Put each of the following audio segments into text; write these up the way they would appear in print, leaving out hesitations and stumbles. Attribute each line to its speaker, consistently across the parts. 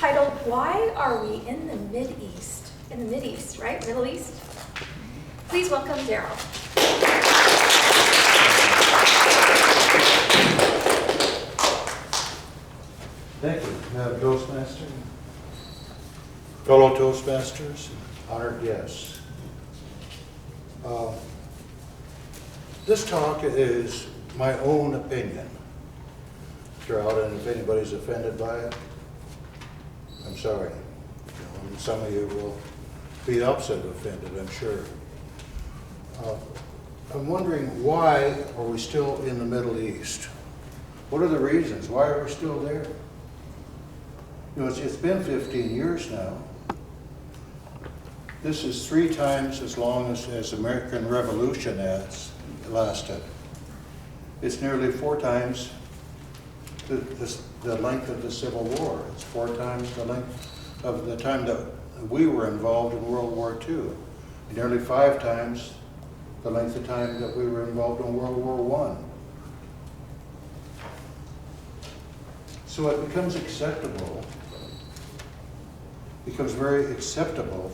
Speaker 1: titled, Why Are We in the Mideast? In the Mideast, right? Middle East? Please welcome Darryl.
Speaker 2: Thank you, Madam Toastmaster, fellow Toastmasters, honored guests. This talk is my own opinion throughout, and if anybody's offended by it, I'm sorry. And some of you will be the opposite of offended, I'm sure. I'm wondering, why are we still in the Middle East? What are the reasons? Why are we still there? You know, it's been 15 years now. This is 3 times as long as American Revolution has lasted. It's nearly 4 times the length of the Civil War. It's 4 times the length of the time that we were involved in World War II. Nearly 5 times the length of time that we were involved in World War I. So it becomes acceptable, becomes very acceptable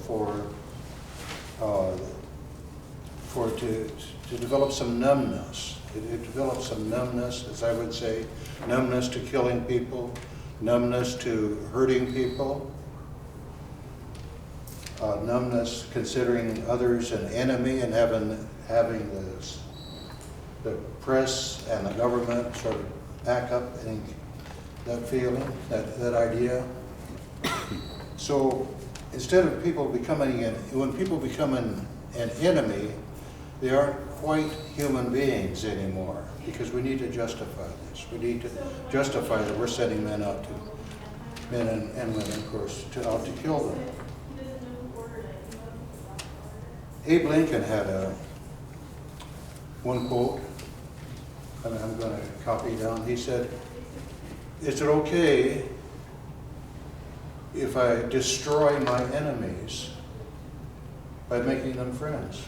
Speaker 2: to develop some numbness. It develops some numbness, as I would say, numbness to killing people, numbness to hurting people, numbness considering others an enemy and having the press and the government sort of back up and that feeling, that idea. So instead of people becoming, when people become an enemy, they aren't quite human beings anymore, because we need to justify this. We need to justify that we're sending men out to, men and women, of course, out to kill them. Abe Lincoln had one quote, and I'm going to copy down. He said, "Is it okay if I destroy my enemies by making them friends?"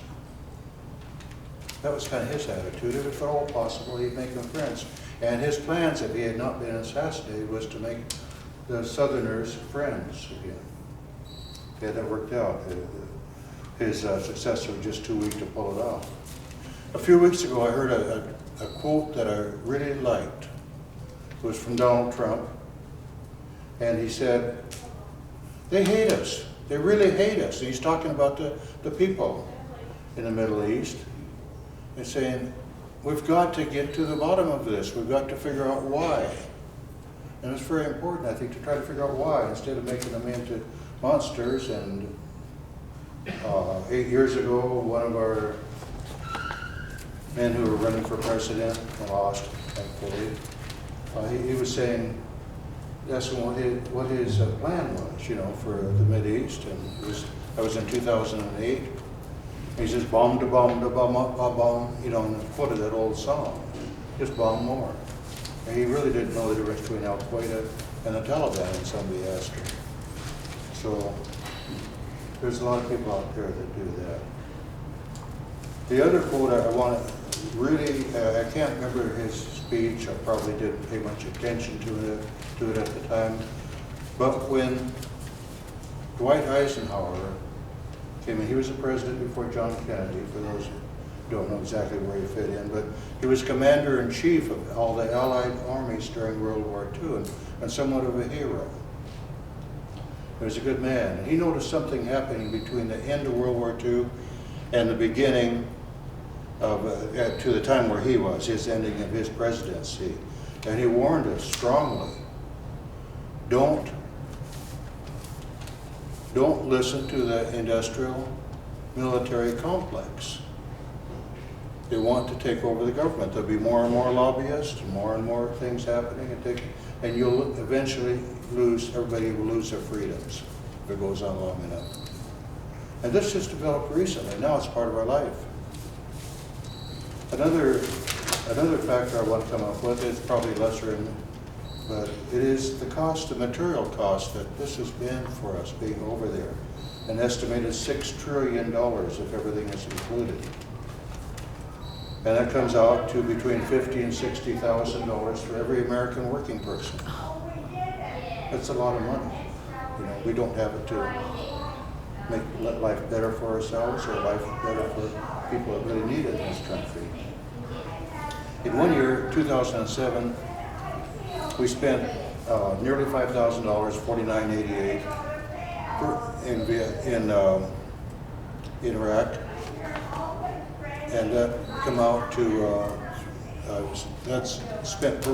Speaker 2: That was kind of his attitude. If at all possible, he'd make them friends. And his plans, if he had not been assassinated, was to make the Southerners friends again. Yeah, that worked out. His successor was just too weak to pull it off. A few weeks ago, I heard a quote that I really liked. It was from Donald Trump. And he said, "They hate us. They really hate us." And he's talking about the people in the Middle East. And saying, we've got to get to the bottom of this. We've got to figure out why. And it's very important, I think, to try to figure out why, instead of making them into monsters. And 8 years ago, one of our men who were running for president, lost, thankfully, he was saying, asking what his plan was, you know, for the Mideast. And that was in 2008. He says, bomb to bomb to bomb, bomb, you know, and quoted that old song, just bomb more. And he really didn't know the difference between Al Qaeda and the Taliban, and somebody asked him. So there's a lot of people out there that do that. The other quote I want to really, I can't remember his speech. I probably didn't pay much attention to it at the time. But when Dwight Eisenhower came in, he was the president before John Kennedy, for those who don't know exactly where he fit in, but he was commander-in-chief of all the Allied armies during World War II, and somewhat of a hero. He was a good man. And he noticed something happening between the end of World War II and the beginning of, to the time where he was, his ending of his presidency. And he warned us strongly, don't listen to the industrial military complex. They want to take over the government. There'll be more and more lobbyists, more and more things happening, and you'll eventually lose, everybody will lose their freedoms if it goes on long enough. And this just developed recently. Now it's part of our life. Another factor I want to come up with is probably lesser, but it is the cost, the material cost that this has been for us being over there. An estimated $6 trillion if everything is included. And that comes out to between $50,000 and $60,000 for every American working person. That's a lot of money. You know, we don't have it to make life better for ourselves or life better for people that really need it in this country. In one year, 2007, we spent nearly $5,000, $49.88 in Iraq, and that come out to that's spent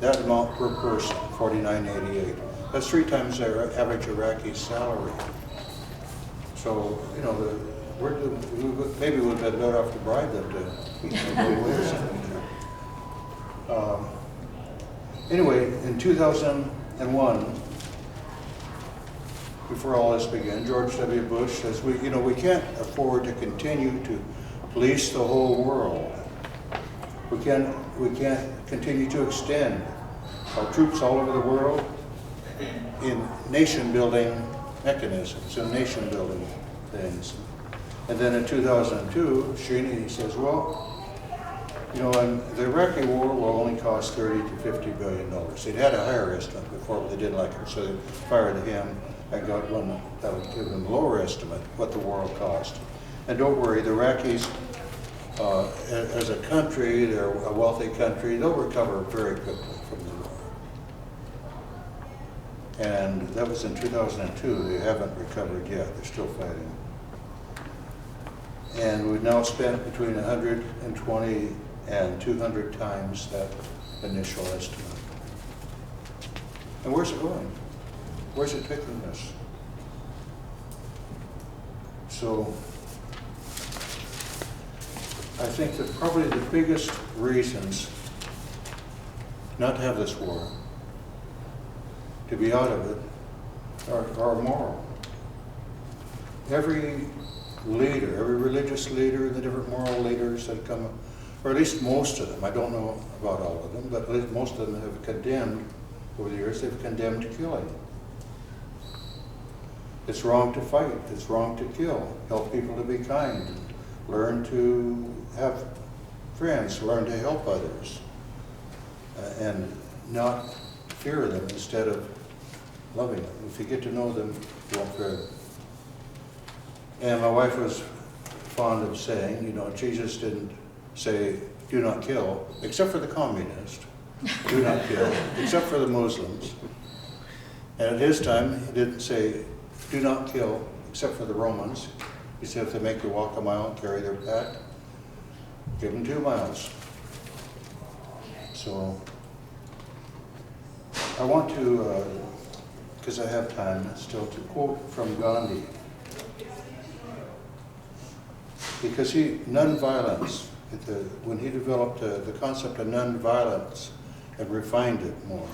Speaker 2: that amount per person, $49.88. That's 3 times our average Iraqi salary. So you know, maybe we'd be better off to bribe them to keep them away or something. Anyway, in 2001, before all this began, George W. Bush says, we can't afford to continue to police the whole world. We can't continue to extend our troops all over the world in nation-building mechanisms and nation-building things. And then in 2002, he says, well, you know, and the Iraqi war will only cost $30 to $50 billion. They'd had a higher estimate before, but they didn't like it, so they fired him and got one that would give them a lower estimate what the war will cost. And don't worry, the Iraqis, as a country, they're a wealthy country, they'll recover very quickly from the war. And that was in 2002. They haven't recovered yet. They're still fighting. And we've now spent between 120 and 200 times that initial estimate. And where's it going? Where's it taking us? So I think that probably the biggest reasons not to have this war, to be out of it, are moral. Every leader, every religious leader, the different moral leaders that come, or at least most of them, I don't know about all of them, but at least most of them have condemned, over the years, they've condemned killing. It's wrong to fight, it's wrong to kill. Help people to be kind, learn to have friends, learn to help others, and not fear them instead of loving them. If you get to know them, you won't fear them. And my wife was fond of saying, you know, Jesus didn't say, do not kill, except for the communists. Do not kill, except for the Muslims. And at his time, he didn't say, do not kill, except for the Romans. He said if they make you walk a mile and carry their pack, give them 2 miles. So I want to, because I have time still, to quote from Gandhi. Because nonviolence, when he developed the concept of nonviolence and refined it more,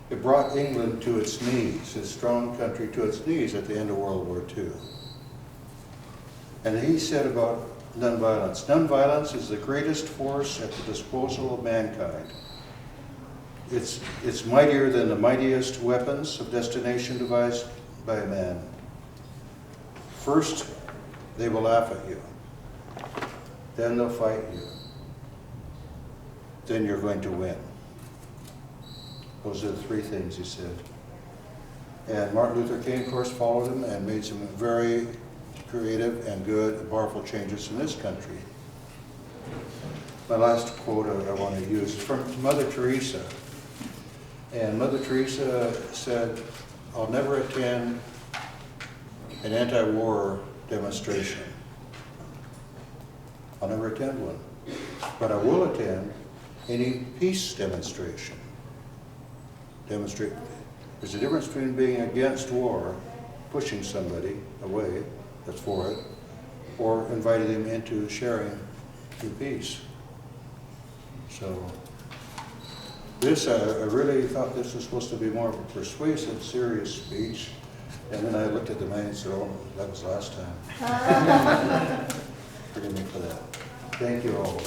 Speaker 2: it brought England to its knees, a strong country to its knees at the end of World War II. And he said about nonviolence, nonviolence is the greatest force at the disposal of mankind. It's mightier than the mightiest weapons of destination devised by a man. First, they will laugh at you. Then they'll fight you. Then you're going to win. Those are the 3 things he said. And Martin Luther King, of course, followed him and made some very creative and good and powerful changes in this country. My last quote I want to use is from Mother Teresa. And Mother Teresa said, I'll never attend an anti-war demonstration. I'll never attend one. But I will attend any peace demonstration. There's a difference between being against war, pushing somebody away that's for it, or inviting them into sharing in peace. So this, I really thought this was supposed to be more of a persuasive, serious speech. And then I looked at the man and said, oh, that was last time. Forgive me for that. Thank you all.